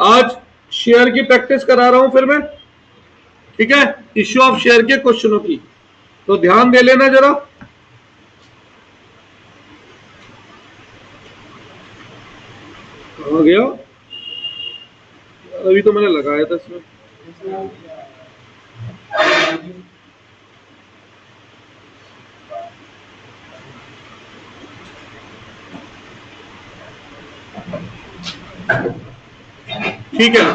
आज शेयर की प्रैक्टिस करा रहा हूं फिर मैं, ठीक है, इश्यू ऑफ शेयर के क्वेश्चनों की, तो ध्यान दे लेना जरा। हो गया, अभी तो मैंने लगाया था इसमें। ठीक है,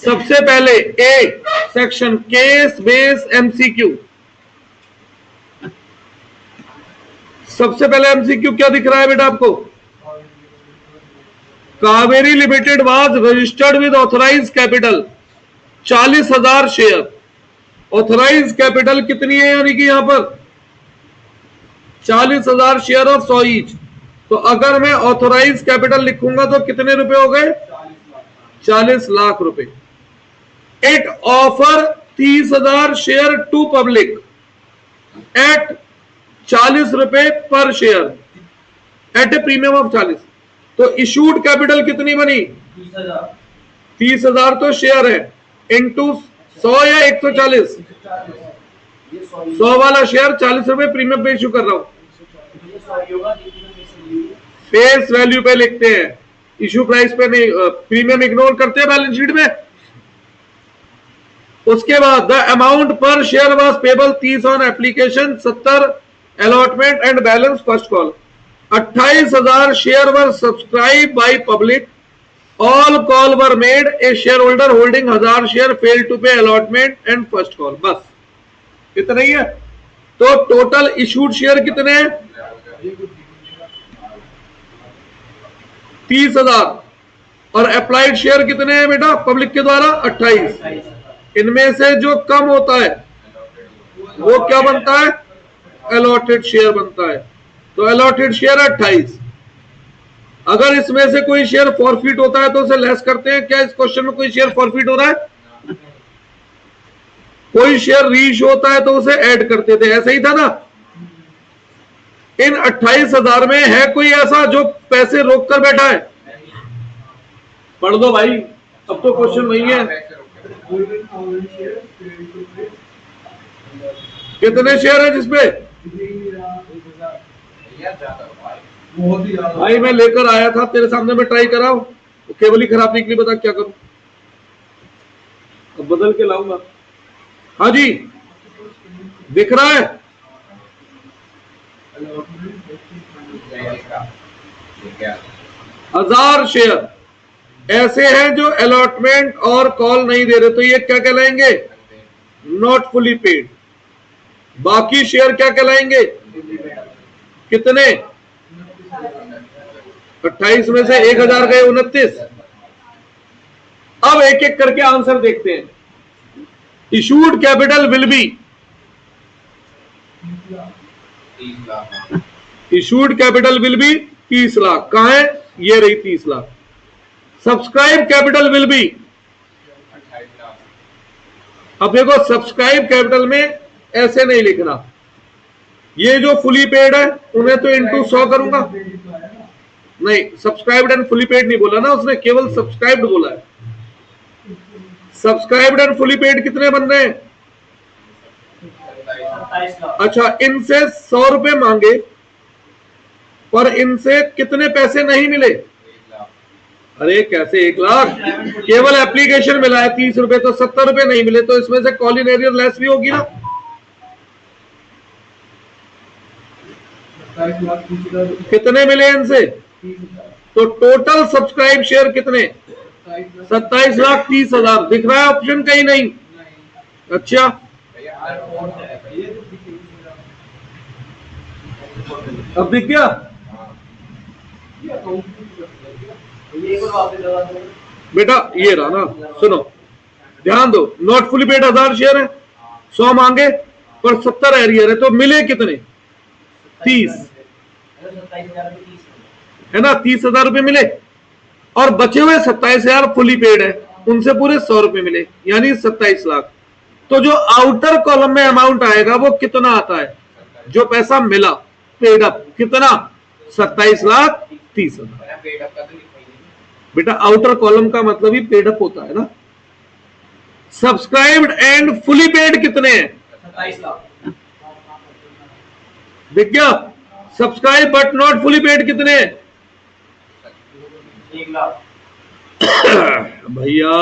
सबसे पहले a section case base MCQ. सबसे पहले एमसीक्यू क्या दिख रहा है बेटा आपको? Kaveri limited was registered with authorise capital 40,000 शेयर। ऑथराइज कैपिटल कितनी है, यानी कि यहां पर 40,000 शेयर ऑफ 100 ईच। तो अगर मैं ऑथराइज कैपिटल लिखूंगा तो कितने रुपए हो गए? 40 लाख रुपए। It offer 30,000 share to public at 40 रुपए पर share at a premium of 40। तो इशूड कैपिटल कितनी बनी? 30,000 तो शेयर है, इंटू 100 या 140? 100 वाला शेयर 40 रुपए प्रीमियम पे इशू कर रहा हूं। फेस वैल्यू पे लिखते हैं, इशू प्राइस पे नहीं, प्रीमियम इग्नोर करते हैं बैलेंस शीट में। उसके बाद द अमाउंट पर share was payable 30 on application, 70 allotment and balance first call. 28,000 share were subscribe by public, all call were made, a share holder holding 1000 share fail to pay allotment and first call. बस इतना ही है। तो total issued share कितने हैं? 30,000। और applied share कितने हैं बेटा पब्लिक के द्वारा? 28। इनमें से जो कम होता है वो क्या बनता है? अलॉटेड शेयर बनता है। तो अलॉटेड शेयर 28। अगर इसमें से कोई शेयर फॉरफिट होता है तो उसे लेस करते हैं। क्या इस क्वेश्चन में कोई शेयर फॉरफिट हो रहा है? कोई शेयर रीइश होता है तो उसे ऐड करते थे, ऐसा ही था ना। इन 28,000 में है कोई ऐसा जो पैसे रोक कर बैठा है? पढ़ दो भाई, अब तो क्वेश्चन वही है। कितने शेयर है जिसपे? भाई मैं लेकर आया था तेरे सामने, में ट्राई कराओ, तो केवल ही खराब निकली, बता क्या करूं? अब बदल के लाऊंगा। हाँ जी, दिख रहा है? हजार शेयर ऐसे हैं जो अलॉटमेंट और कॉल नहीं दे रहे, तो ये क्या कहलाएंगे? Not fully paid. बाकी शेयर क्या कहलाएंगे? कितने? 28 में से 1,000 गए 29। अब एक एक करके आंसर देखते हैं। Issued capital will be, issued capital will be 30 lakh. कहां है? ये रही 30 lakh. Subscribe capital will be, अब देखो सब्सक्राइब कैपिटल में ऐसे नहीं लिखना, ये जो फुली पेड है उन्हें तो इंटू 100 करूंगा। नहीं, सब्सक्राइब्ड एंड फुली पेड नहीं बोला ना उसने, केवल सब्सक्राइब्ड बोला है। सब्सक्राइब्ड एंड फुली पेड कितने बन रहे हैं? अच्छा, इनसे 100 रुपए मांगे पर इनसे कितने पैसे नहीं मिले? अरे कैसे 1 लाख? केवल एप्लीकेशन मिला है 30 रुपए, तो 70 रुपए नहीं मिले, तो इसमें से कॉल इन एरियर लेस भी होगी ना। कितने मिले इनसे? तो टोटल सब्सक्राइब शेयर कितने? 27,30,000। दिख रहा है ऑप्शन? कहीं नहीं। अच्छा, अब दिख गया बेटा? ये रहा ना, सुनो ध्यान दो। नॉट फुली पेड 1000 शेयर है, 100 मांगे पर 70 एरियर है, तो मिले कितने? 30 है ना, 30,000 रुपए मिले। और बचे हुए 27,000 फुली पेड है, उनसे पूरे 100 रुपए मिले, यानी 27 लाख। तो जो आउटर कॉलम में अमाउंट आएगा वो कितना आता है? जो पैसा मिला पेड अप, कितना? 27,30,000। बेटा आउटर कॉलम का मतलब ही पेड अप होता है ना। सब्सक्राइब्ड एंड फुली पेड कितने हैं? 27 लाख। देख क्या, subscribe but not fully paid कितने हैं? 1 लाख। भैया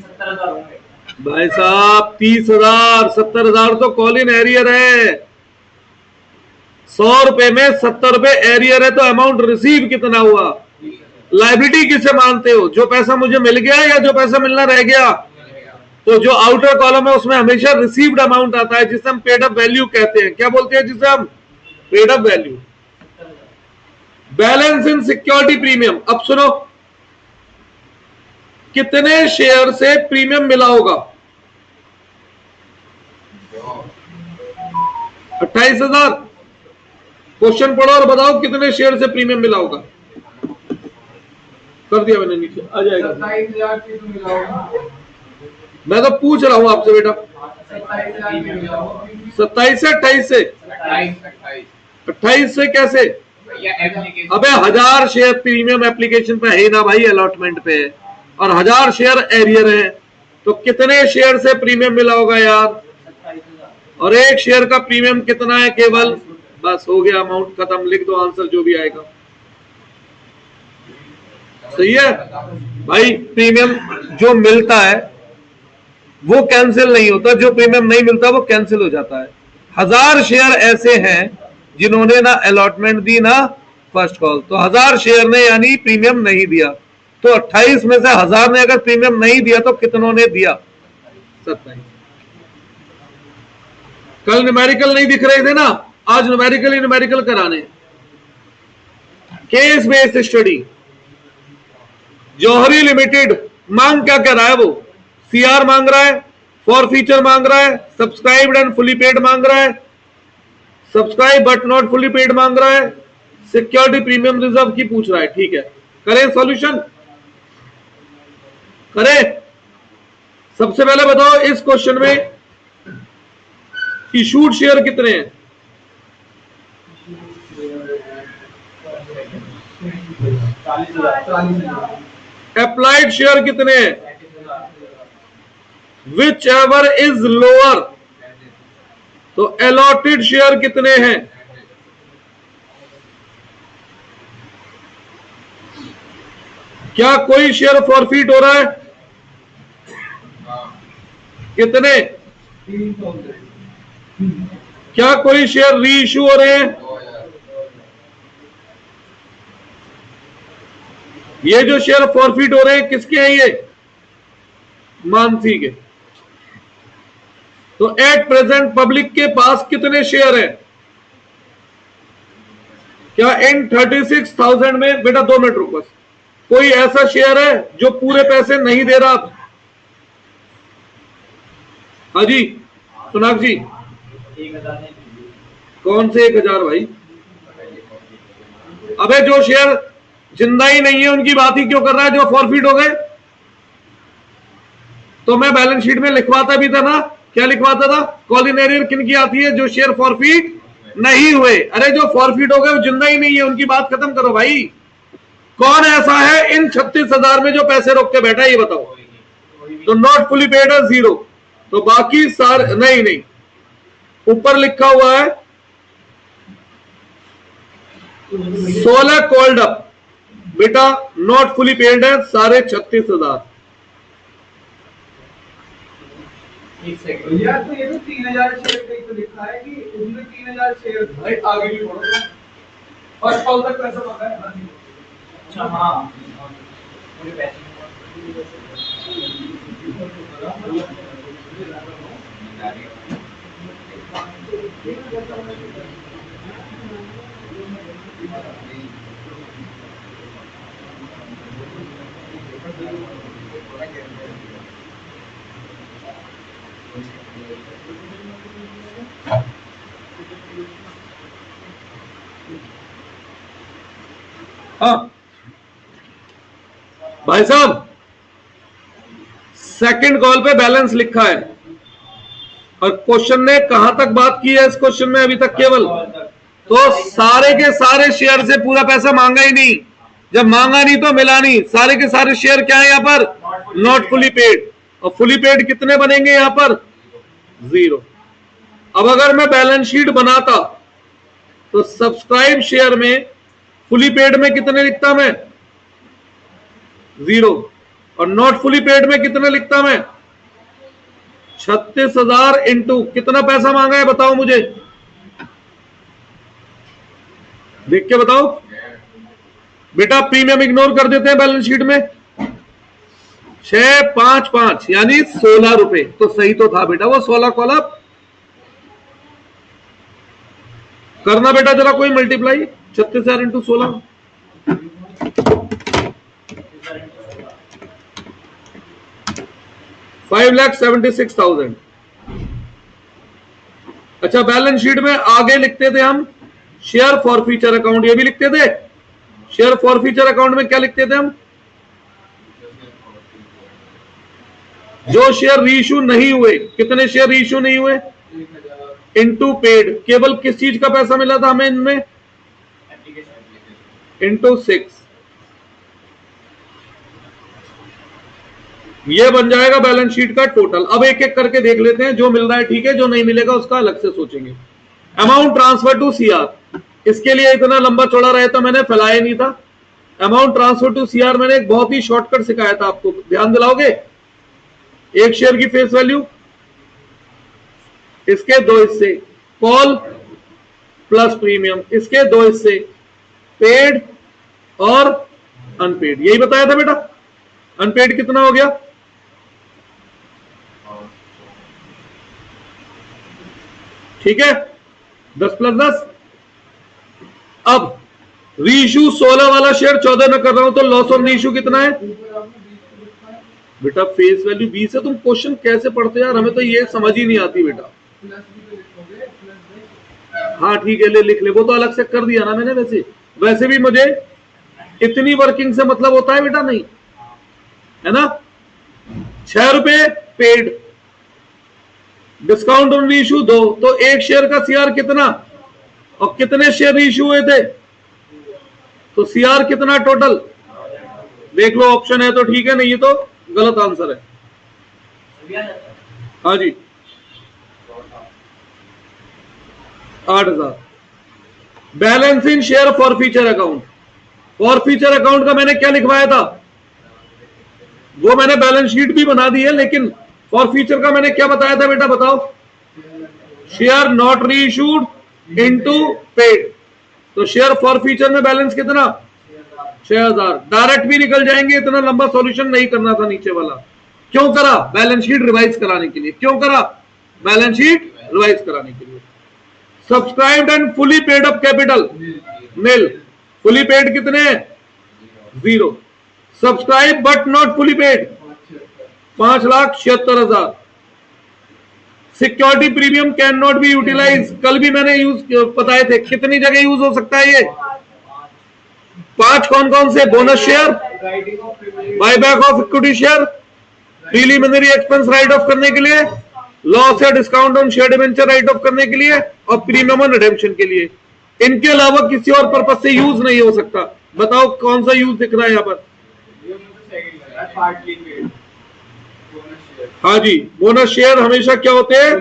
70,000 होंगे भाई साहब, 30,000 70,000 तो कॉल इन एरियर है। 100 रुपए में 70 रुपए एरियर है, तो अमाउंट रिसीव कितना हुआ? लायबिलिटी किसे मानते हो? जो पैसा मुझे मिल गया या जो पैसा मिलना रह गया? तो जो आउटर कॉलम है उसमें हमेशा रिसीव्ड अमाउंट आता है, जिसे हम पेड अप वैल्यू कहते हैं। क्या बोलते हैं जिसे हम? Paid up value. बैलेंस इन सिक्योरिटी प्रीमियम। अब सुनो, कितने शेयर से प्रीमियम मिला होगा? 28,000। क्वेश्चन पढ़ो और बताओ कितने शेयर से प्रीमियम मिला होगा। कर दिया मैंने, नीचे आ जाएगा। 27,000 की तो मिला होगा। मैं तो पूछ रहा हूं आपसे बेटा। 27,000 की मिला होगा। 27 से 28 से 28 से कैसे? अबे 1000 शेयर प्रीमियम एप्लीकेशन पे है ना भाई, अलॉटमेंट पे है, और 1000 शेयर एरियर है, तो कितने शेयर से प्रीमियम मिला होगा यार? और एक शेयर का प्रीमियम कितना है? केवल। बस हो गया, अमाउंट खत्म। लिख दो आंसर जो भी आएगा। सही है भाई। प्रीमियम जो मिलता है वो कैंसिल नहीं होता, जो प्रीमियम नहीं मिलता वो कैंसिल हो जाता है। 1000 शेयर ऐसे हैं जिन्होंने ना अलॉटमेंट दी ना फर्स्ट कॉल, तो 1000 शेयर ने यानी प्रीमियम नहीं दिया। तो 28 में से 1000 ने अगर प्रीमियम नहीं दिया तो कितनों ने दिया? 27। कल न्यूमेरिकल नहीं दिख रहे थे ना, आज न्यूमेरिकल ही न्यूमेरिकल कराने। Case based study. Jauhari limited मांग क्या कर रहा है? वो सीआर मांग रहा है, फॉर फीचर मांग रहा है, सब्सक्राइब्ड एंड फुली पेड मांग रहा है, subscribe but not fully paid मांग रहा है, सिक्योरिटी प्रीमियम रिजर्व की पूछ रहा है। ठीक है, करें सॉल्यूशन? करें। सबसे पहले बताओ इस क्वेश्चन में इशूड शेयर कितने हैं? 40,000। अप्लाइड शेयर कितने हैं? Which ever is lower. तो अलॉटेड शेयर कितने हैं? क्या कोई शेयर फॉरफिट हो रहा है? कितने? क्या कोई शेयर री इश्यू हो रहे हैं? ये जो शेयर फॉरफिट हो रहे हैं किसके हैं? ये मानसी के। तो एट प्रेजेंट पब्लिक के पास कितने शेयर हैं? क्या इन 36,000 में, बेटा 2 मिनट रुको, बस, कोई ऐसा शेयर है जो पूरे पैसे नहीं दे रहा? हाँ जी सुनाक जी। 1,000। कौन से 1,000 भाई? अबे जो शेयर जिंदा ही नहीं है उनकी बात ही क्यों कर रहा है, जो फॉरफिट हो गए? तो मैं बैलेंस शीट में लिखवाता भी था ना। क्या लिखवाता था? कॉल इन एरियर किन की आती है? जो शेयर फॉरफिट नहीं हुए। अरे जो फॉरफिट हो गए वो जिंदा ही नहीं है, उनकी बात खत्म करो भाई। कौन ऐसा है इन 36,000 में जो पैसे रोक के बैठा है, ये बताओ। तो नॉट फुली पेड है 0, तो बाकी सारे नहीं, ऊपर लिखा हुआ है 16 कॉल्ड अप, बेटा नॉट फुली पेड है सारे 36,000। एक सेकंड यार, तो ये तो 3,000 शेयर कहीं तो लिखा है कि उसमें 3,000 शेयर भाई। आगे भी पढ़ो, फर्स्ट कॉल तक पैसा पता है। अच्छा हाँ, मुझे पैसे हाँ भाई साहब, सेकंड कॉल पे बैलेंस लिखा है और क्वेश्चन ने कहां तक बात की है? इस क्वेश्चन में अभी तक केवल तो सारे के सारे शेयर से पूरा पैसा मांगा ही नहीं। जब मांगा नहीं तो मिला नहीं, सारे के सारे शेयर क्या है यहाँ पर, नॉट फुली पेड। और फुली पेड कितने बनेंगे यहाँ पर, 0। अब अगर मैं बैलेंस शीट बनाता तो सब्सक्राइब शेयर में फुली पेड में कितने लिखता मैं, 0। और नॉट फुली पेड में कितने लिखता मैं, 36,000 इंटू कितना पैसा मांगा है बताओ मुझे, देख के बताओ बेटा। प्रीमियम इग्नोर कर देते हैं बैलेंस शीट में, 655 यानी 16 रुपए। तो सही तो था बेटा वो 16 कॉलम। करना बेटा जरा कोई मल्टीप्लाई, 36,000 इंटू 16, 5,76,000। अच्छा बैलेंस शीट में आगे लिखते थे हम शेयर फॉर फ्यूचर अकाउंट, ये भी लिखते थे। शेयर फॉर फ्यूचर अकाउंट में क्या लिखते थे हम, जो शेयर रीइश्यू नहीं हुए, कितने शेयर रीइश्यू नहीं हुए, इनटू पेड, केवल किस चीज का पैसा मिला था हमें इनमें, इनटू 6। ये बन जाएगा बैलेंस शीट का टोटल। अब एक एक करके देख लेते हैं, जो मिल रहा है ठीक है, जो नहीं मिलेगा उसका अलग से सोचेंगे। अमाउंट ट्रांसफर टू सीआर, इसके लिए इतना लंबा चौड़ा रहता मैंने फैलाया नहीं था। अमाउंट ट्रांसफर टू सीआर मैंने एक बहुत ही शॉर्टकट सिखाया था आपको, ध्यान दिलाओगे। एक शेयर की फेस वैल्यू, इसके 2 हिस्से कॉल प्लस प्रीमियम, इसके 2 हिस्से पेड और अनपेड, यही बताया था बेटा। अनपेड कितना हो गया, ठीक है, 10 + 10। अब रीइश्यू 16 वाला शेयर 14 में कर रहा हूं तो लॉस ऑन रीइश्यू कितना है बेटा, फेस वैल्यू 20 है। तुम क्वेश्चन कैसे पढ़ते यार, हमें तो ये समझ ही नहीं आती बेटा। हाँ ठीक है, ले लिख ले, वो तो अलग से कर दिया ना मैंने। वैसे भी मुझे इतनी वर्किंग से मतलब होता है बेटा, नहीं है ना। 6 रुपए पेड, डिस्काउंट ऑन रीइश्यू 2, तो एक शेयर का सीआर कितना और कितने शेयर रीइश्यू हुए थे, तो सीआर कितना टोटल देख लो। ऑप्शन है तो ठीक है, नहीं है तो गलत आंसर है। हाँ जी 8,000। Balance in share for future account, for future account का मैंने क्या लिखवाया था, वो मैंने बैलेंस शीट भी बना दी है, लेकिन फॉर फ्यूचर का मैंने क्या बताया था बेटा बताओ, share not reissued into paid. तो शेयर फॉर फ्यूचर में बैलेंस कितना, 6,000। डायरेक्ट भी निकल जाएंगे, इतना लंबा सॉल्यूशन नहीं करना था नीचे वाला। क्यों करा, बैलेंस शीट रिवाइज कराने के लिए। क्यों करा, बैलेंस शीट रिवाइज कराने के लिए। Subscribed and fully paid up capital nil, fully paid कितने हैं, 0। Subscribe but not fully paid 5,76,000। Security premium can not be utilise, कल भी मैंने यूज बताए थे, कितनी जगह यूज हो सकता है ये, 5 कौन कौन से, bonus share, buyback of equity share, preliminary expense right of करने के लिए, लॉस या discount on share debenture right of करने के लिए, और प्रीमियम ऑन रिडेम्पशन के लिए। इनके अलावा किसी और पर्पज से यूज नहीं हो सकता। बताओ कौन सा यूज दिख रहा है यहाँ पर, हाँ जी बोनस शेयर हमेशा क्या होते हैं,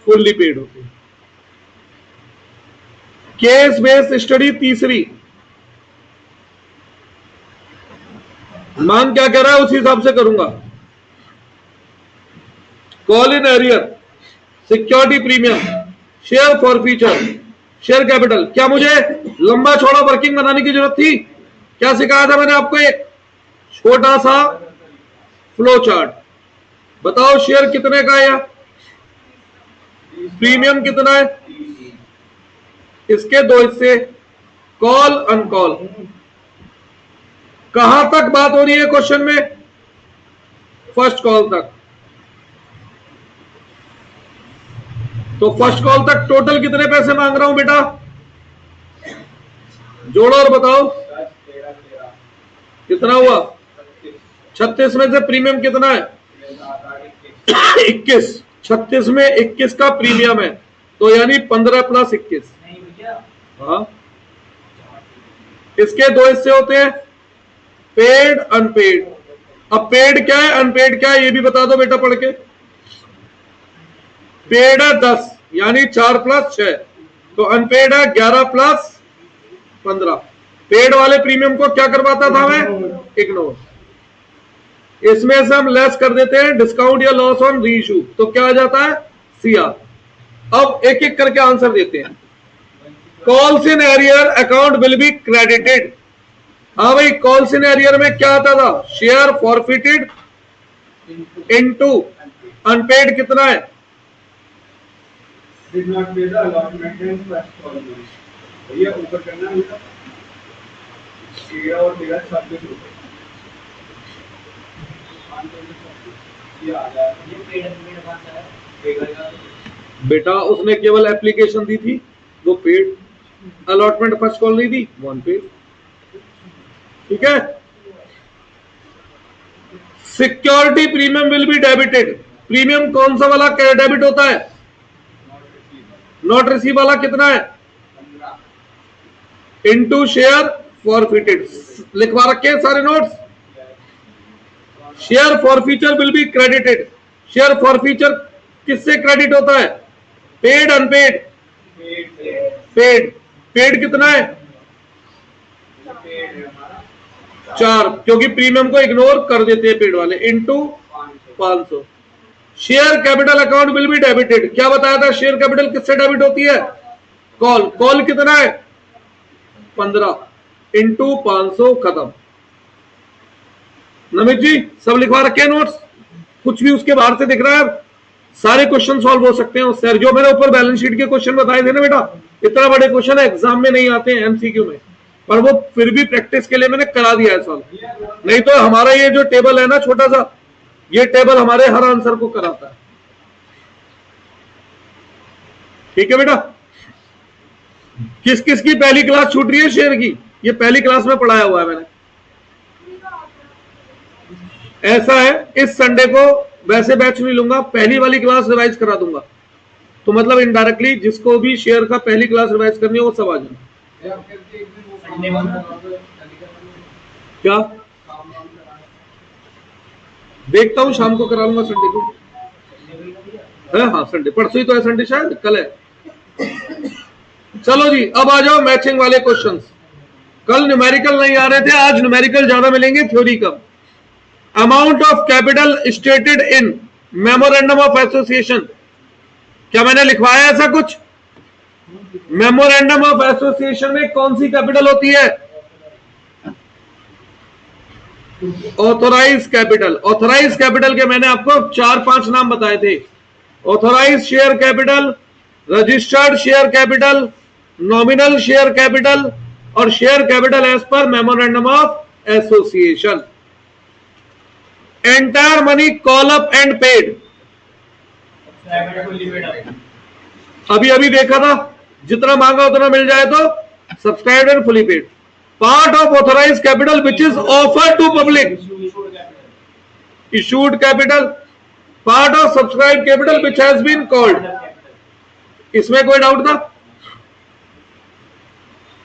फुल्ली पेड होते हैं। केस बेस्ड स्टडी तीसरी, मान क्या कह रहा है उसी हिसाब से करूंगा। Call in arrear, security premium, share for future, share capital. क्या मुझे लंबा चौड़ा वर्किंग बनाने की जरूरत थी, क्या सिखाया था मैंने आपको, एक छोटा सा फ्लो चार्ट। बताओ शेयर कितने का है, प्रीमियम कितना है, इसके 2 हिस्से कॉल अनकॉल। कहां तक बात हो रही है क्वेश्चन में, फर्स्ट कॉल तक। तो फर्स्ट कॉल तक टोटल कितने पैसे मांग रहा हूं बेटा, जोड़ो और बताओ कितना हुआ। 36 में से प्रीमियम कितना है, 21। 36 में 21 का प्रीमियम है, तो यानी 15 + 21। हाँ इसके 2 हिस्से होते हैं पेड अनपेड। अब पेड क्या है, अनपेड क्या है, ये भी बता दो बेटा पढ़ के। पेड है 10 यानी 4 + 6, तो अनपेड है 11 + 15। पेड वाले प्रीमियम को क्या करवाता था मैं, इग्नोर। इसमें से हम लेस कर देते हैं डिस्काउंट या लॉस ऑन रीइश्यू, तो क्या आ जाता है, सीआर। अब एक एक करके आंसर देते हैं। Calls in arrear account will be credited. हाँ भाई, कॉल्स इन एरियर में क्या आता था, शेयर फॉरफिटेड इनटू अनपेड कितना है, did not pay the allotment in first call में। भैया ऊपर करना है, 13 और 13 26 रुपए, ये आ जाएगा। ये पेड अनपेड कौन सा है, देगा बेटा उसने केवल एप्लीकेशन दी थी, वो पेड। अलॉटमेंट फर्स्ट कॉल नहीं दी, वो अनपेड। ठीक है। Security premium will be debited. Premium कौन सा वाला डेबिट होता है, नॉट रिसीव वाला कितना है, इनटू शेयर फॉरफिटेड। लिखवा रखे हैं सारे notes. Share forfeiture will be credited. Share forfeiture किससे क्रेडिट होता है, पेड अनपेड, पेड। पेड कितना है, 4, क्योंकि प्रीमियम को इग्नोर कर देते हैं पेड वाले, into 500। Share capital account will be debited. क्या बताया था, शेयर कैपिटल किससे डेबिट होती है, कॉल। कॉल कितना है, 15 इनटू 500, खत्म। नमित जी सब लिखवा रखे हैं नोट्स, कुछ भी उसके बाहर से दिख रहा है, सारे क्वेश्चन सॉल्व हो सकते हैं उससे। जो मैंने ऊपर बैलेंस शीट के क्वेश्चन बताए थे ना बेटा, इतना बड़े क्वेश्चन एग्जाम में नहीं आते हैं, एमसीक्यू में, पर वो फिर भी प्रैक्टिस के लिए मैंने करा दिया है सॉल्व। नहीं तो हमारा ये जो टेबल है ना छोटा सा, ये टेबल हमारे हर आंसर को कराता है। ठीक है बेटा। किस किस की पहली क्लास छूट रही है शेयर की, ये पहली क्लास में पढ़ाया हुआ है मैंने। ऐसा है, इस संडे को वैसे बैच नहीं लूंगा, पहली वाली क्लास रिवाइज करा दूंगा, तो मतलब इनडायरेक्टली जिसको भी शेयर का पहली क्लास रिवाइज करनी है वो सब आ जाए। क्या देखता हूं, शाम को करा लूंगा संडे को है। हाँ संडे, परसों ही तो है संडे, शायद कल है। चलो जी, अब आ जाओ मैचिंग वाले क्वेश्चंस। कल न्यूमेरिकल नहीं आ रहे थे, आज न्यूमेरिकल ज्यादा मिलेंगे, theory come. Amount of capital stated in memorandum of association. क्या मैंने लिखवाया ऐसा कुछ, मेमोरेंडम ऑफ एसोसिएशन में कौन सी कैपिटल होती है, ऑथोराइज कैपिटल। ऑथोराइज कैपिटल के मैंने आपको 4-5 नाम बताए थे, authorise share capital, registered share capital, nominal share capital और शेयर कैपिटल एज पर memorandum of association. Entire money call up and paid, अभी अभी देखा था, जितना मांगा उतना मिल जाए तो subscribed and fully paid. Part of authorise capital which is offered to public, issued capital. Part of subscribe capital which has been called, इसमें कोई डाउट था।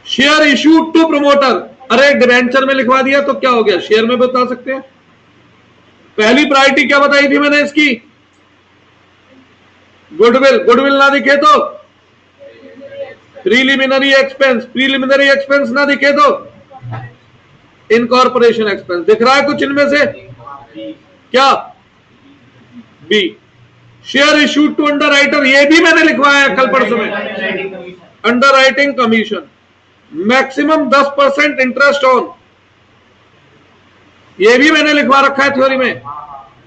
शेयर इशूड टू प्रमोटर, अरे डिबेंचर में लिखवा दिया तो क्या हो गया, शेयर में बता सकते हैं। पहली प्रायोरिटी क्या बताई थी मैंने इसकी, गुडविल। गुडविल ना दिखे तो प्रीलिमिनरी एक्सपेंस, प्रीलिमिनरी एक्सपेंस ना दिखे तो इनकॉर्पोरेशन एक्सपेंस। दिख रहा है कुछ इनमें से, क्या, B. Share issued to underwriter, ये भी मैंने लिखवाया कल परसों में, underwriting commission. Maximum 10% interest on, ये भी मैंने लिखवा रखा है थ्योरी में।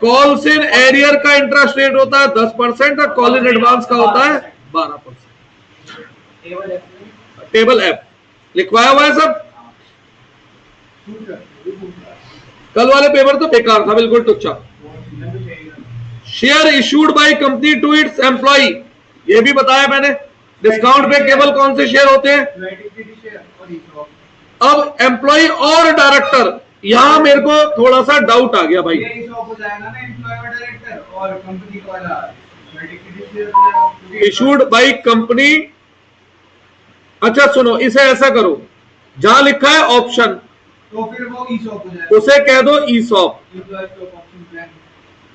कॉल्स इन एरियर का इंटरेस्ट रेट होता है 10% और कॉल इन एडवांस का होता है 12%। टेबल एफ लिखवाया हुआ है सब। कल वाले पेपर तो बेकार था, बिल्कुल टुच्चा। Share issued by company to its employ, ये भी बताया मैंने। डिस्काउंट पे केवल कौन से शेयर होते हैं, अब एम्प्लॉय और डायरेक्टर, यहां मेरे को थोड़ा सा डाउट आ गया भाई। इशूड बाय कंपनी, अच्छा सुनो, इसे ऐसा करो, जहां लिखा है ऑप्शन, तो फिर वो ESOP हो जाएगा। उसे कह दो ESOP। Employee stock option plan,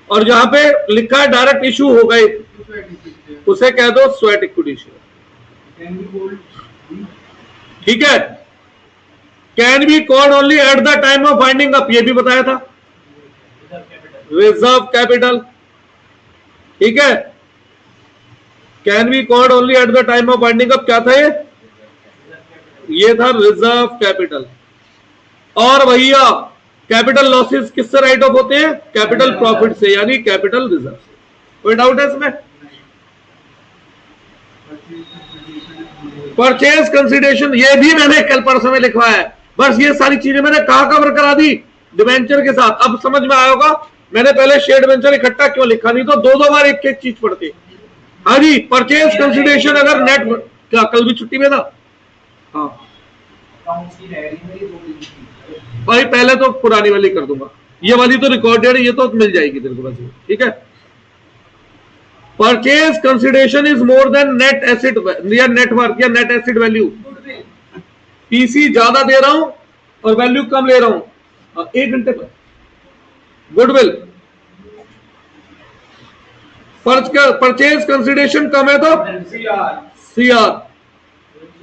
और जहां पे लिखा है डायरेक्ट इशू हो गए उसमें equity share, उसे कह दो sweat equity share. can be called ठीक है, can be called only at the time of winding up, ये भी बताया था, रिजर्व कैपिटल। ठीक है, can be called only at the time of winding up, क्या था ये था रिजर्व कैपिटल। और भैया कैपिटल लॉसेस किससे राइट ऑफ होते हैं? कैपिटल प्रॉफिट से, यानी कैपिटल रिजर्व से। कोई डाउट है इसमें? परचेज कंसिडरेशन, ये भी मैंने कल परसों में लिखवाया है, बस ये सारी चीजें मैंने कहां कवर करा दी? डिबेंचर के साथ। अब समझ में आया होगा मैंने पहले शेयर डिबेंचर इकट्ठा क्यों लिखा, नहीं तो दो बार एक एक चीज पढ़ते। हाँ जी, परचेज कंसिडरेशन अगर नेट, क्या कल भी छुट्टी में था? हाँ भाई, पहले तो पुरानी वाली कर दूंगा, ये वाली तो रिकॉर्डेड है, ये तो मिल जाएगी तेरे को बस। ठीक है, purchase consideration is more than net asset या नेटवर्क या नेट एसेट वैल्यू। पीसी ज्यादा दे रहा हूं और वैल्यू कम ले रहा हूं 1 घंटे पर। गुडविल, परचेज कंसिडरेशन कम है तो CR.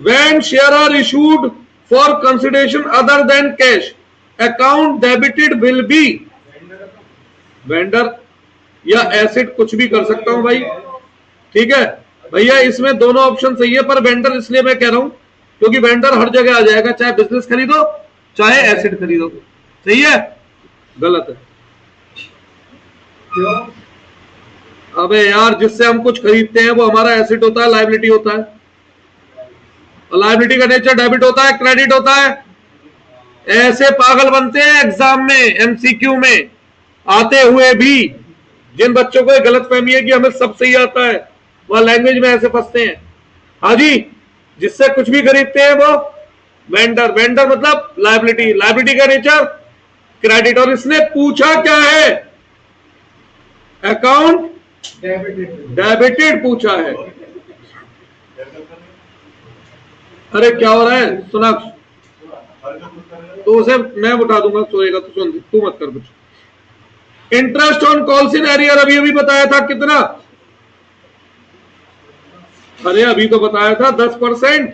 When share are issued for consideration other than cash, account debited will be vendor या एसेट, कुछ भी कर सकता हूं भाई। ठीक है भैया, इसमें दोनों ऑप्शन सही है, पर वेंडर इसलिए मैं कह रहा हूं क्योंकि वेंडर हर जगह आ जाएगा, चाहे बिजनेस खरीदो चाहे एसेट खरीदो। सही है? गलत है। क्यों? अबे यार, जिससे हम कुछ खरीदते हैं वो हमारा एसेट होता है, लायबिलिटी होता है, और लायबिलिटी का नेचर डेबिट होता है, क्रेडिट होता है। ऐसे पागल बनते हैं एग्जाम में, एमसीक्यू में आते हुए भी। जिन बच्चों को गलत फहमी है कि हमें सब सही आता है, वह लैंग्वेज में ऐसे फंसते हैं। हाँ जी, जिससे कुछ भी खरीदते हैं वो वेंडर। वेंडर मतलब लायबिलिटी, लायबिलिटी का नेचर क्रेडिट। और इसने पूछा क्या है? अकाउंट डेबिटेड पूछा है। अरे क्या हो रहा है सोनाक्ष? तो उसे मैं उठा दूंगा, सोएगा तो सुन, तू मत कर कुछ। Interest on calls in arrear अभी अभी बताया था कितना? अरे अभी तो बताया था 10%।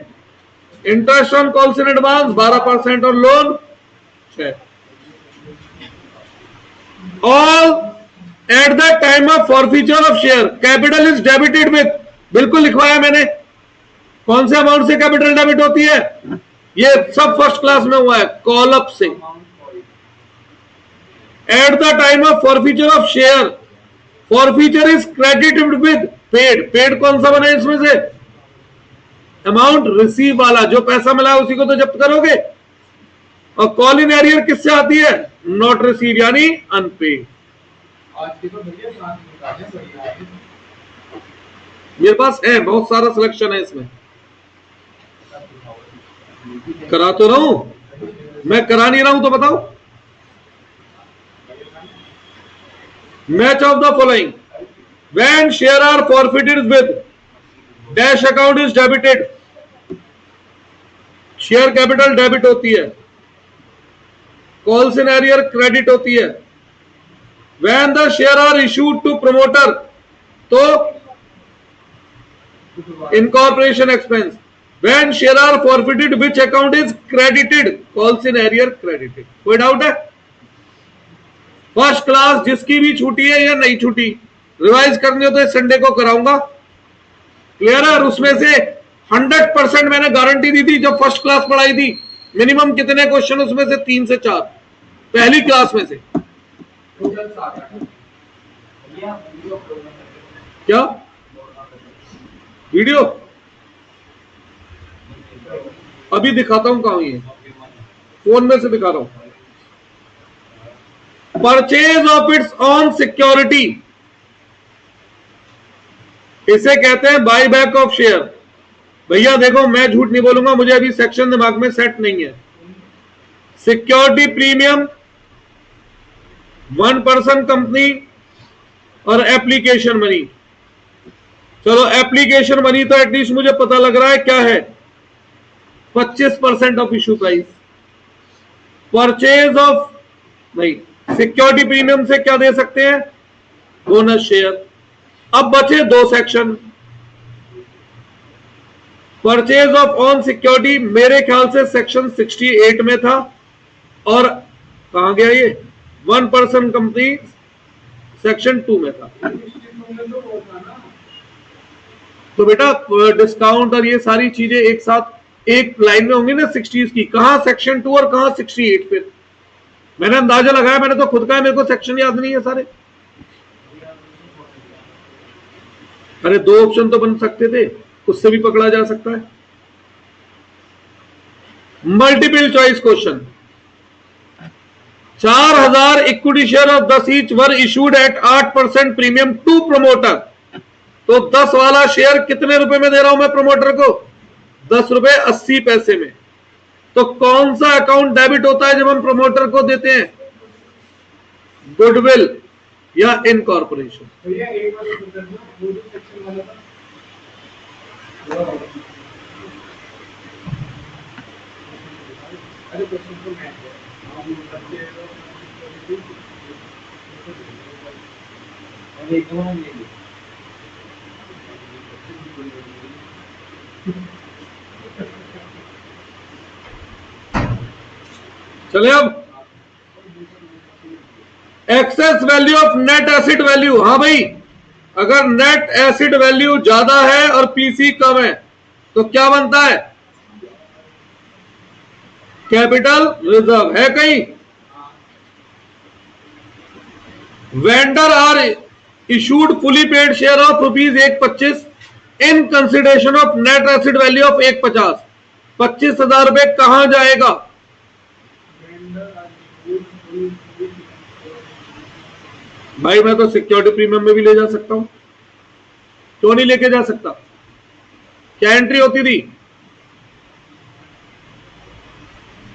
Interest on calls in advance 12% और loan 6। All at the time of forfeiture of share capital is debited with, बिल्कुल लिखवाया मैंने। कौन से अमाउंट से कैपिटल डेबिट होती है? ये सब फर्स्ट क्लास में हुआ है, कॉल अप से। At the time of forfeiture of share, forfeiture is credited with paid. Paid कौन सा बना है इसमें से? अमाउंट रिसीव वाला, जो पैसा मिला है उसी को तो जब्त करोगे। और कॉल इन एरियर किससे आती है? नॉट रिसीव, यानी अनपेड। मेरे पास है, बहुत सारा सिलेक्शन है इसमें। करा तो रहा हूं, मैं करा नहीं रहा हूं तो बताओ। Match of the following, when share are forfeited with dash account is debited, share capital debit होती है, कॉल्स इन एरियर क्रेडिट होती है। When the share are issued to promoter, तो incorporation expense. When share are forfeited, which account is credited? Calls in arrear credited. कोई doubt है? First class जिसकी भी छुट्टी है या नहीं छुट्टी, रिवाइज करनी हो तो संडे को कराऊंगा। क्लियर है? और उसमें से 100% मैंने गारंटी दी थी जब फर्स्ट क्लास पढ़ाई थी। मिनिमम कितने क्वेश्चन उसमें से? 3 से 4 पहली क्लास में से। क्या वीडियो अभी दिखाता हूं, कहां है? फोन में से दिखा रहा हूं। Purchase of its on security, इसे कहते हैं बाई बैक ऑफ शेयर। भैया देखो, मैं झूठ नहीं बोलूंगा, मुझे अभी सेक्शन दिमाग में सेट नहीं है। सिक्योरिटी प्रीमियम, 1 पर्सन कंपनी और एप्लीकेशन मनी। चलो एप्लीकेशन मनी तो एटलीस्ट मुझे पता लग रहा है क्या है, 25% of issue price. Purchase of, नहीं, सिक्योरिटी प्रीमियम से क्या दे सकते हैं? Bonus share. अब बचे दो section. Purchase of on security मेरे ख्याल से सेक्शन 68 में था, और कहां गया ये? 1% कंपनी सेक्शन 2 में था। तो बेटा डिस्काउंट और ये सारी चीजें एक साथ एक लाइन में होंगी ना 60s की। कहां सेक्शन 2 और कहां 68? फिर मैंने अंदाजा लगाया, मैंने तो खुद का, मेरे को सेक्शन याद नहीं है सारे। अरे दो ऑप्शन तो बन सकते थे, उससे भी पकड़ा जा सकता है। Multiple choice question. 4000 equity share of 10 each were issued at 8% premium to promoter. तो 10 वाला शेयर कितने रुपए में दे रहा हूं मैं प्रमोटर को? 10 रुपए 80 पैसे में। तो कौन सा अकाउंट डेबिट होता है जब हम प्रमोटर को देते हैं? गुडविल या इनकॉर्पोरेशन। चले अब excess value of net asset value. हाँ भाई, अगर नेट एसिड वैल्यू ज्यादा है और पीसी कम है तो क्या बनता है? Capital reserve. है कहीं? Vendor are issued fully paid share of ₹1.25 in consideration of net asset value of 1.50। 25,000 रुपए कहां जाएगा? भाई मैं तो सिक्योरिटी प्रीमियम में भी ले जा सकता हूं, क्यों नहीं लेके जा सकता? क्या एंट्री होती थी?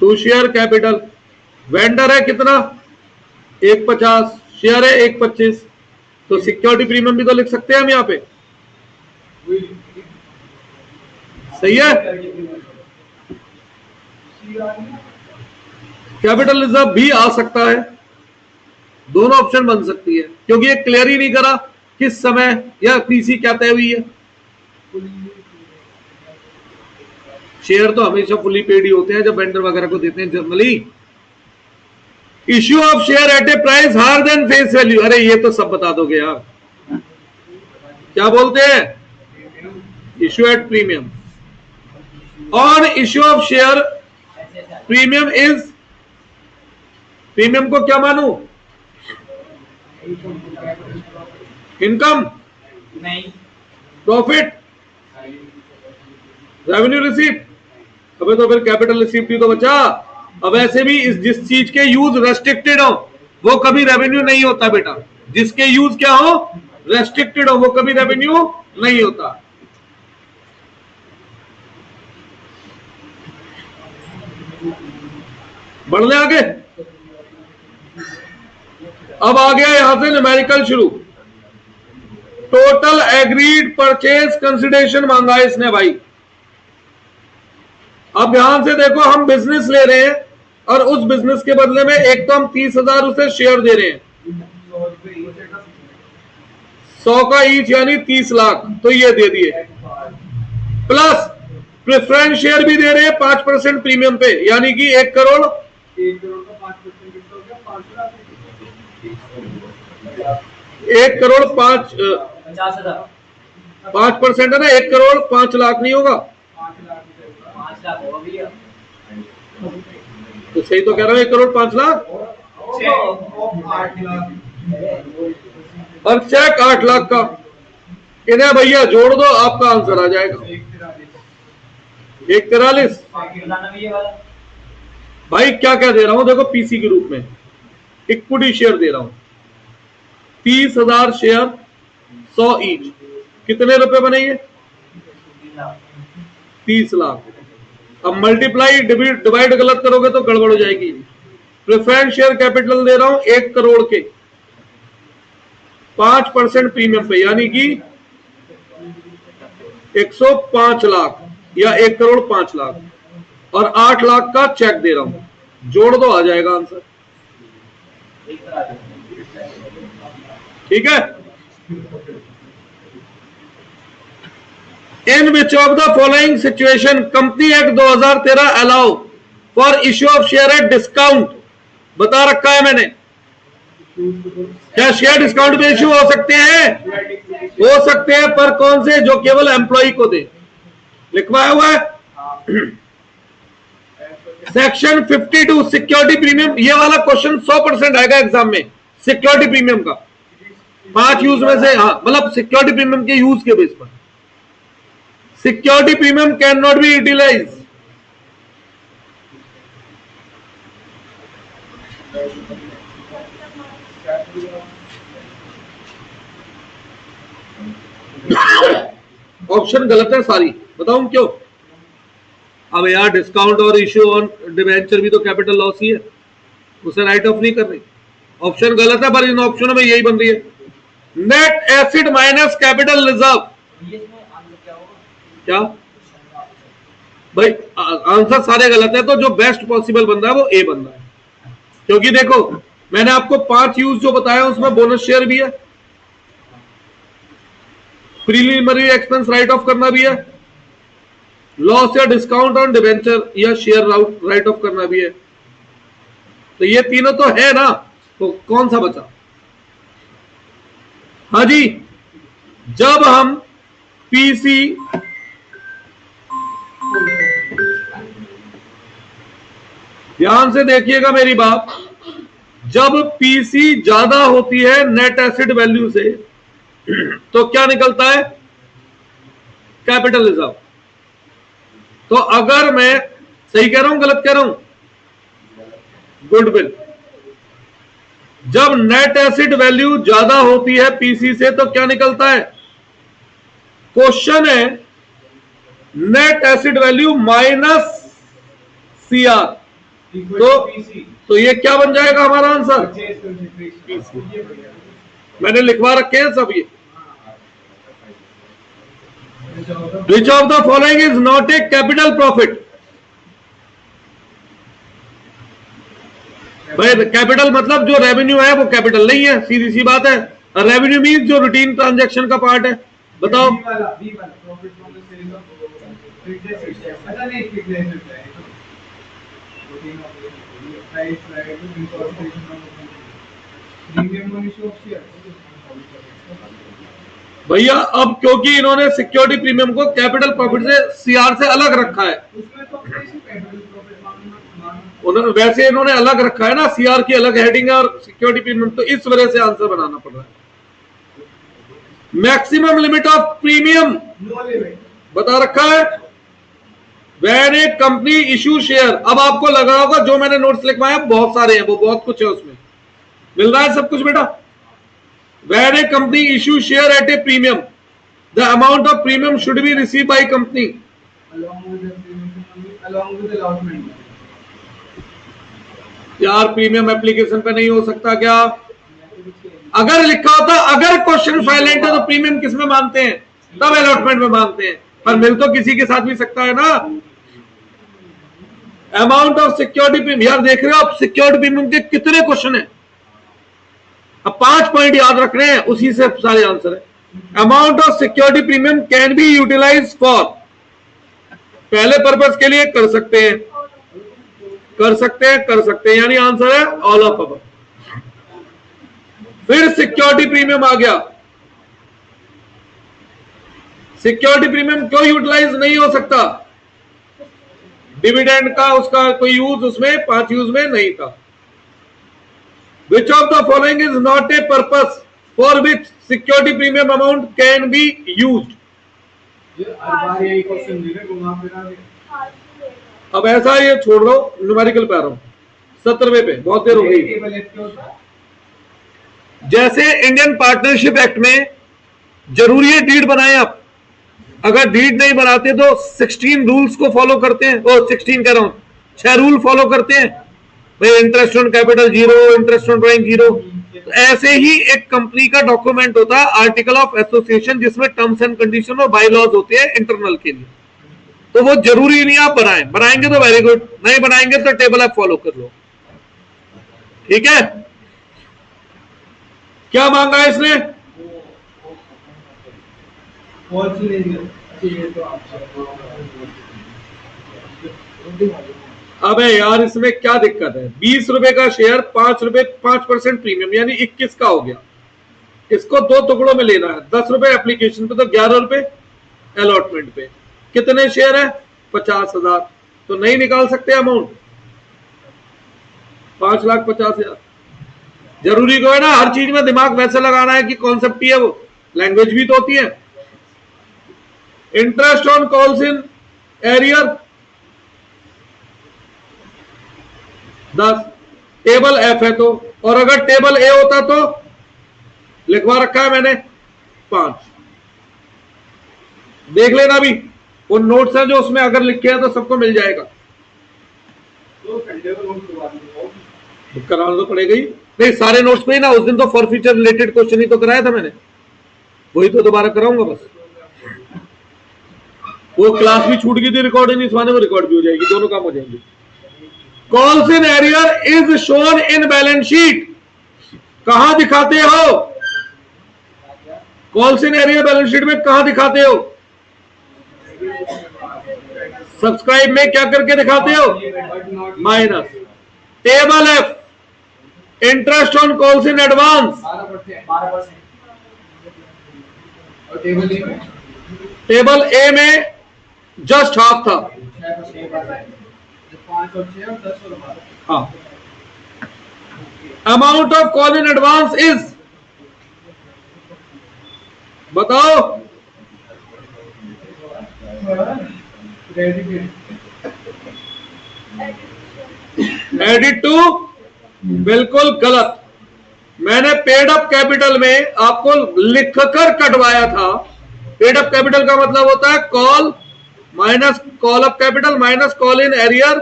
To share capital. वेंडर है कितना? 1.50, शेयर है 1.25, तो सिक्योरिटी प्रीमियम भी तो लिख सकते हैं हम यहां पे। सही है? कैपिटल रिजर्व भी आ सकता है, दोनों ऑप्शन बन सकती है, क्योंकि ये क्लियर ही नहीं करा किस समय या पीसी क्या तय हुई है। शेयर तो हमेशा फुली पेड ही होते हैं जब वेंडर वगैरह को देते हैं generally. Issue of share at a price higher than face value. अरे ये तो सब बता दोगे यार, क्या बोलते हैं? Issue at premium. On issue of share premium is, premium को क्या मानू? इनकम नहीं, प्रॉफिट, रेवेन्यू रिसीप्ट। अबे तो फिर कैपिटल रिसीप्ट भी तो बचा। अब ऐसे भी जिस चीज के यूज रेस्ट्रिक्टेड हो वो कभी रेवेन्यू नहीं होता बेटा। जिसके यूज क्या हो? रेस्ट्रिक्टेड हो, वो कभी रेवेन्यू नहीं होता। बढ़ ले आगे। अब आ गया यहां से न्यूमेरिकल शुरू। टोटल एग्रीड परचेज कंसिडरेशन मांगा है इसने भाई। अब ध्यान से देखो, हम बिजनेस ले रहे हैं और उस बिजनेस के बदले में एक तो हम 30,000 उसे शेयर दे रहे हैं, 100 का ईच यानी 30 लाख, तो ये दे दिए। प्लस प्रेफरेंस शेयर भी दे रहे हैं 5% प्रीमियम पे, यानी कि 1 करोड़। 1 करोड़ 5% है ना, 1 करोड़ 5 लाख नहीं होगा? तो सही तो कह रहा हूं, 1 करोड़ 5 लाख और चेक 8 लाख का। इन्हें भैया जोड़ दो, आपका आंसर आ जाएगा 143। भाई क्या क्या दे रहा हूं देखो, पीसी के रूप में इक्विटी शेयर दे रहा हूं 30,000 शेयर 100 ईच। कितने रुपए बनेंगे? 30 लाख। अब मल्टीप्लाई डिवाइड गलत करोगे तो गड़बड़ हो जाएगी। प्रेफरेंस शेयर कैपिटल दे रहा हूं 1 करोड़ के 5% प्रीमियम पे, यानी कि 105 लाख या 1 करोड़ 5 लाख, और 8 लाख का चेक दे रहा हूं। जोड़ दो, आ जाएगा आंसर। ठीक है। In which of the following situation company act 2013 allow for issue of share at discount, बता रखा है मैंने। क्या शेयर डिस्काउंट पे इश्यू हो सकते हैं? हो सकते हैं, पर कौन से? जो केवल एम्प्लॉय को दे, लिखवाया हुआ है। सेक्शन 52 सिक्योरिटी प्रीमियम, ये वाला क्वेश्चन 100% आएगा एग्जाम में। सिक्योरिटी प्रीमियम का 5 यूज में से, हाँ, मतलब सिक्योरिटी प्रीमियम के यूज के बेस पर। Security premium can not be utilise. Option गलत है सारी, बताऊं क्यों? अब यार डिस्काउंट और इश्यू ऑन डिवेंचर भी तो कैपिटल लॉस ही है, उसे राइट ऑफ नहीं कर रही। ऑप्शन गलत है, पर इन ऑप्शनों में यही बन रही है। Net acid minus capital reserve, क्या भाई? आंसर सारे गलत है, तो जो बेस्ट पॉसिबल बन रहा है वो ए बन रहा है। क्योंकि देखो मैंने आपको 5 यूज जो बताया उसमें बोनस शेयर भी है, प्रीलिमिनरी एक्सपेंस राइट ऑफ करना भी है, लॉस या डिस्काउंट ऑन डिवेंचर या शेयर राइट ऑफ करना भी है। तो ये तीनों तो है ना, तो कौन सा बचा? हाँ जी, जब हम पीसी ध्यान से देखिएगा मेरी बात, जब पीसी ज्यादा होती है नेट एसिड वैल्यू से तो क्या निकलता है? Capital reserve. तो अगर मैं सही कह रहा हूं गलत कह रहा हूं? गुडविल। जब नेट एसिड वैल्यू ज्यादा होती है पीसी से तो क्या निकलता है? क्वेश्चन है net asset value minus CR, तो ये क्या बन जाएगा हमारा आंसर? मैंने लिखवा रखे हैं सब ये। विच of the following is not a capital profit? भाई कैपिटल मतलब जो रेवेन्यू है वो कैपिटल नहीं है, सीधी सी बात है। रेवेन्यू मीन जो रूटीन ट्रांजैक्शन का पार्ट है। बताओ। भैया अब क्योंकि इन्होंने सिक्योरिटी प्रीमियम को कैपिटल प्रॉफिट से सीआर से अलग रखा है, उन्होंने वैसे इन्होंने अलग रखा है ना, सीआर की अलग हेडिंग है और सिक्योरिटी प्रीमियम, तो इस वजह से आंसर बनाना पड़ रहा है। मैक्सिमम लिमिट ऑफ प्रीमियम बता रखा है। When A company issue share, अब आपको लग रहा होगा जो मैंने नोट्स लिखवाया बहुत सारे हैं, वो बहुत कुछ है उसमें, मिल रहा है सब कुछ बेटा। When A company issue share at a premium, the amount of premium should be receive by company यार प्रीमियम एप्लीकेशन पे नहीं हो सकता क्या? अगर लिखा होता अगर क्वेश्चन साइलेंट है तो प्रीमियम किस में मानते हैं? तब अलॉटमेंट में मानते हैं, पर मिल तो किसी के साथ भी सकता है ना। अमाउंट ऑफ सिक्योरिटी प्रीमियम, यार देख रहे हो आप सिक्योरिटी प्रीमियम के कितने क्वेश्चन है। अब 5 पॉइंट याद रख रहे हैं, उसी से सारे आंसर है। Amount of security premium can be utilise for, पहले पर्पस के लिए कर सकते हैं, कर सकते हैं, यानी आंसर है ऑल ऑफ अबव। फिर सिक्योरिटी प्रीमियम आ गया। सिक्योरिटी प्रीमियम क्यों यूटिलाइज नहीं हो सकता? डिविडेंड का उसका कोई यूज उसमें 5 यूज में नहीं था। विच of the following is not a purpose for which security premium amount can be used? अब ऐसा ये छोड़ दो, न्यूमेरिकल पे आ रहा हूं 17वें पे, बहुत देर हो गई। जैसे इंडियन पार्टनरशिप एक्ट में जरूरी है डीड बनाए आप, अगर डीड नहीं बनाते तो 16 रूल्स को फॉलो करते हैं, 16 कह रहा हूं 6 रूल फॉलो करते हैं भाई, interest on capital 0, interest on drawing 0। तो ऐसे ही एक कंपनी का डॉक्यूमेंट होता है आर्टिकल ऑफ एसोसिएशन, जिसमें टर्म्स एंड कंडीशन और बाय लॉज होते हैं इंटरनल के लिए। तो वो जरूरी नहीं आप बनाएं, बनाएंगे तो वेरी गुड, नहीं बनाएंगे तो टेबल आप फॉलो कर लो। ठीक है, क्या मांगा है इसने? अबे यार इसमें क्या दिक्कत है? 20 रुपए का शेयर, 5 रुपए 5% प्रीमियम, यानी 21 का हो गया। इसको दो टुकड़ों में लेना है, 10 रुपए एप्लीकेशन पे तो 11 रुपए अलॉटमेंट पे। कितने शेयर है? 50,000। तो नहीं निकाल सकते अमाउंट? 5,50,000। जरूरी को है ना हर चीज में दिमाग वैसे लगाना है कि कॉन्सेप्ट ही है वो, लैंग्वेज भी तो होती है। Interest on calls in arrear 10, table F है तो, और अगर टेबल ए होता तो लिखवा रखा है मैंने 5। देख लेना भी, उन नोट्स हैं जो उसमें अगर लिखे हैं तो सबको मिल जाएगा। कराना तो पड़ेगा ही, नहीं सारे नोट्स पे ही ना। उस दिन तो फॉर फ्यूचर रिलेटेड क्वेश्चन ही तो कराया था मैंने, वही तो दोबारा कराऊंगा बस। वो क्लास भी छूट गई थी, रिकॉर्ड नहीं सुनाने में, रिकॉर्ड भी हो जाएगी, दोनों काम हो जाएंगे। Calls in arrear is shown in balance sheet, कहां दिखाते हो? Calls in arrear balance sheet में कहां दिखाते हो? सब्सक्राइब में क्या करके दिखाते हो? Minus. Table F, interest on calls in advance, table A में जस्ट हाफ था। हाँ, amount of call in advance is, बताओ। एडिट टू, बिल्कुल गलत। मैंने पेड अप कैपिटल में आपको लिखकर कटवाया था। पेड अप कैपिटल का मतलब होता है call minus call up capital minus call in arrear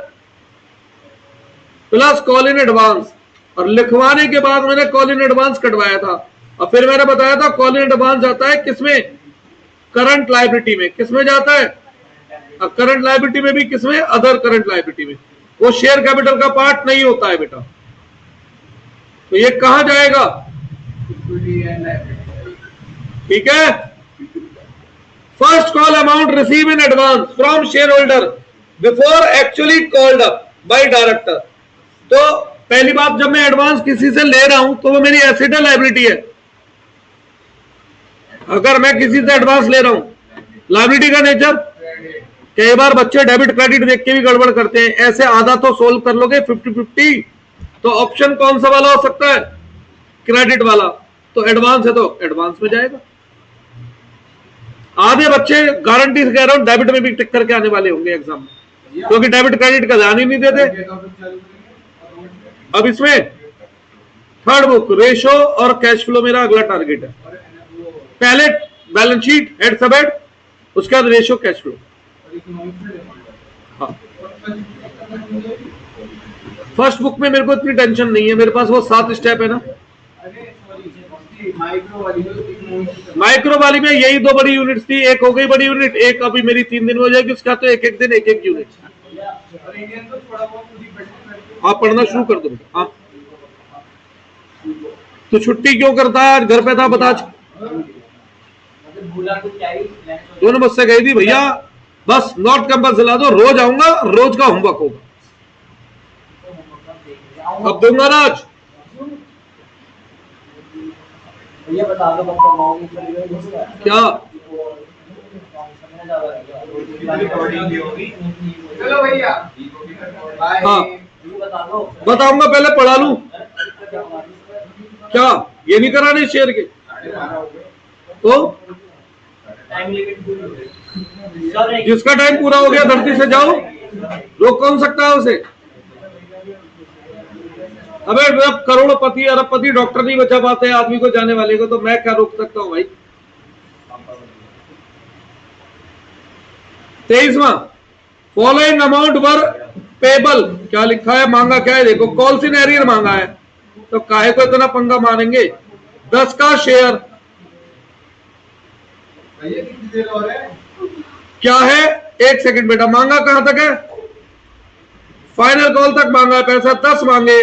plus call in advance, और लिखवाने के बाद मैंने कॉल इन एडवांस कटवाया था। और फिर मैंने बताया था कॉल इन एडवांस जाता है किसमें? करंट लायबिलिटी में। किसमें जाता है? करंट लायबिलिटी में भी। किसमें? अदर करंट लायबिलिटी में। वो शेयर कैपिटल का पार्ट नहीं होता है बेटा। तो ये कहां जाएगा? ठीक है। First call amount receive in advance from share holder before actually called up by director. तो पहली बात, जब मैं एडवांस किसी से ले रहा हूं तो वो मेरी एसेट है, लायबिलिटी है? अगर मैं किसी से एडवांस ले रहा हूं, लायबिलिटी का नेचर। कई बार बच्चे डेबिट क्रेडिट देख के भी गड़बड़ करते हैं। ऐसे आधा तो सोल्व कर लोगे 50-50, तो ऑप्शन कौन सा वाला हो सकता है? क्रेडिट वाला। तो एडवांस है तो एडवांस में जाएगा। आधे बच्चे गारंटी से कह रहा हूं डेबिट में भी टिक करके आने वाले होंगे एग्जाम में, क्योंकि डेबिट क्रेडिट का ध्यान ही नहीं देते। अब इसमें थर्ड बुक रेशो और कैश फ्लो मेरा अगला टारगेट है। पहले बैलेंस शीट हेड सब हेड, उसके बाद रेशो कैश फ्लो। हाँ, फर्स्ट बुक में मेरे को इतनी टेंशन नहीं है, मेरे पास वो 7 स्टेप है ना। माइक्रो वाली में यही 2 बड़ी यूनिट्स थी, एक हो गई बड़ी यूनिट, एक अभी मेरी 3 दिन में हो जाएगी। उसका तो एक दिन एक यूनिट। आप पढ़ना शुरू कर दो। आप तो छुट्टी क्यों करता है? घर पे था, बता। दोनों मुझसे गई थी भैया, बस नोट कैंपस दिला दो, रोज आऊंगा, रोज का होमवर्क होगा। अब दूंगा ना आज। क्या? चलो भैया, हाँ बताऊंगा, पहले पढ़ा लूं। क्या ये नहीं कराने शेयर के? तो जिसका टाइम पूरा हो गया धरती से जाओ, रोक कौन सकता है उसे? अबे जब करोड़पति अरबपति डॉक्टर नहीं बचा पाते आदमी को जाने वाले को, तो मैं क्या रोक सकता हूं भाई? 23वां, फॉलोइंग अमाउंट वर पेबल। क्या लिखा है? मांगा क्या है? देखो, कॉल्स इन एरियर मांगा है, तो काहे को इतना पंगा मानेंगे? 10 का शेयर क्या है? एक सेकंड बेटा, मांगा कहां तक है? फाइनल कॉल तक मांगा है पैसा, 10 मांगे,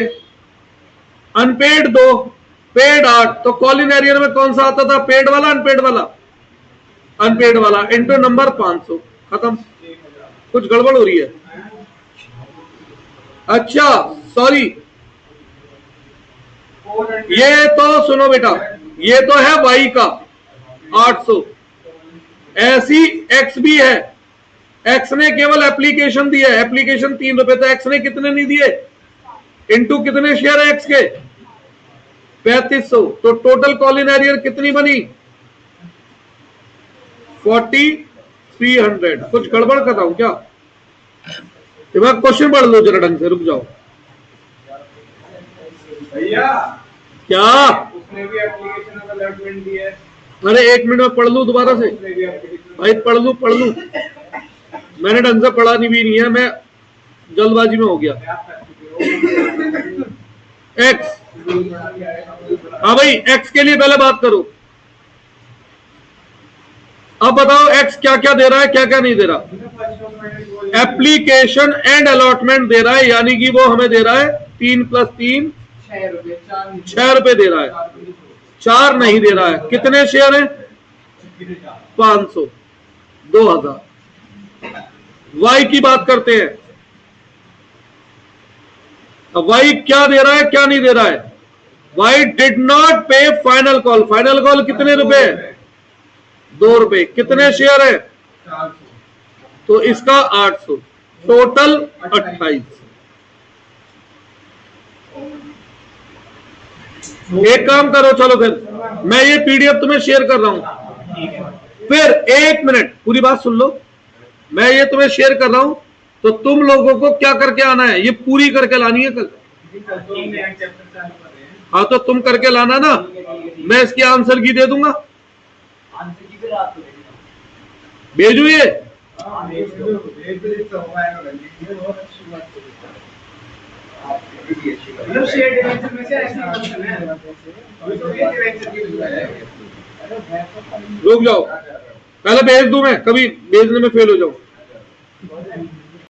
अनपेड 2, पेड 8। तो कॉल इन एरियर में कौन सा आता था, पेड वाला अनपेड वाला? अनपेड वाला, इंटू नंबर 500, खत्म। कुछ गड़बड़ हो रही है? अच्छा सॉरी, ये तो सुनो बेटा, ये तो है वाई का 800, ऐसी एक्स भी है। एक्स ने केवल एप्लीकेशन दिया है, एप्लीकेशन 3 रुपए, तो एक्स ने कितने नहीं दिए? इनटू कितने शेयर है एक्स के? 3500। तो टोटल कॉल इन एरियर कितनी बनी? 4300। कुछ गड़बड़ कर रहा हूं क्या? क्वेश्चन पढ़ लो जरा ढंग से, रुक जाओ भैया। क्या? उसने भी एप्लीकेशन का अलॉटमेंट दिया है। अरे 1 मिनट में पढ़ लू दोबारा से भाई, पढ़ लू। मैंने ढंग से पढ़ा भी नहीं है, मैं जल्दबाजी में हो गया। एक्स, हाँ भाई एक्स के लिए पहले बात करो। अब बताओ एक्स क्या क्या दे रहा है, क्या क्या नहीं दे रहा? एप्लीकेशन एंड अलॉटमेंट दे रहा है, यानी कि वो हमें दे रहा है 3 + 3 6 रुपए दे रहा है, 4 नहीं दे रहा है। कितने शेयर हैं? 500, 2000। वाई की बात करते हैं। अब वाई क्या दे रहा है, क्या नहीं दे रहा है? वाई डिड नॉट पे फाइनल कॉल। फाइनल कॉल कितने रुपए? 2 रुपए। कितने शेयर है? 400। तो इसका 800, टोटल 28। एक काम करो, चलो फिर मैं ये पीडीएफ तुम्हें शेयर कर रहा हूं। फिर 1 मिनट, पूरी बात सुन लो। मैं ये तुम्हें शेयर कर रहा हूं, तो तुम लोगों को क्या करके आना है, ये पूरी करके लानी है कल। हाँ तो तुम करके लाना ना, मैं इसकी आंसर की दे दूंगा। भेजू ये? रुक जाओ, पहले भेज दूं मैं, कभी भेजने में फेल हो जाऊं।